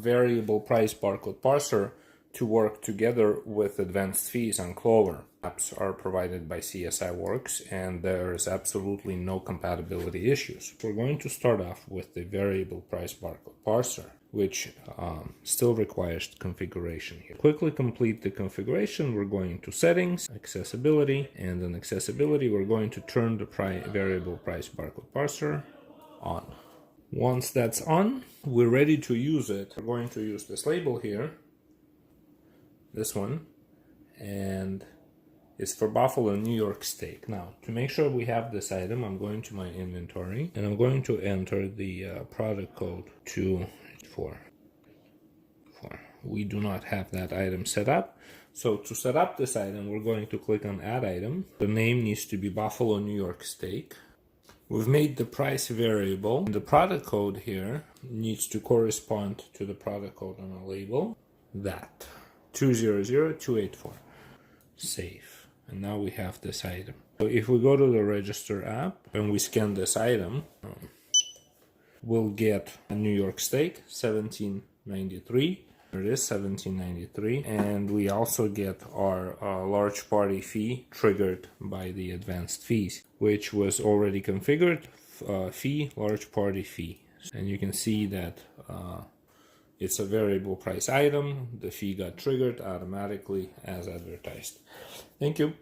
Variable Price Barcode Parser to work together with advanced fees on Clover. Apps are provided by CSI Works, and there's absolutely no compatibility issues. We're going to start off with the Variable Price Barcode Parser, which still requires configuration here. Quickly complete the configuration. We're going to Settings, Accessibility, and in Accessibility we're going to turn the Variable Price Barcode Parser on. Once that's on, we're ready to use it. We're going to use this label here, this one, and it's for Buffalo New York steak. Now, to make sure we have this item, I'm going to my inventory and I'm going to enter the product code 284. We do not have that item set up. So to set up this item, we're going to click on Add Item. The name needs to be Buffalo New York steak. We've made the price variable. The product code here needs to correspond to the product code on the label. That 200284. Save. And now we have this item. So if we go to the Register app and we scan this item, we'll get a New York steak, $17.93. There it is, $17.93, and we also get our large party fee triggered by the advanced fees, which was already configured. Fee, large party fee, and you can see that it's a variable price item. The fee got triggered automatically as advertised. Thank you.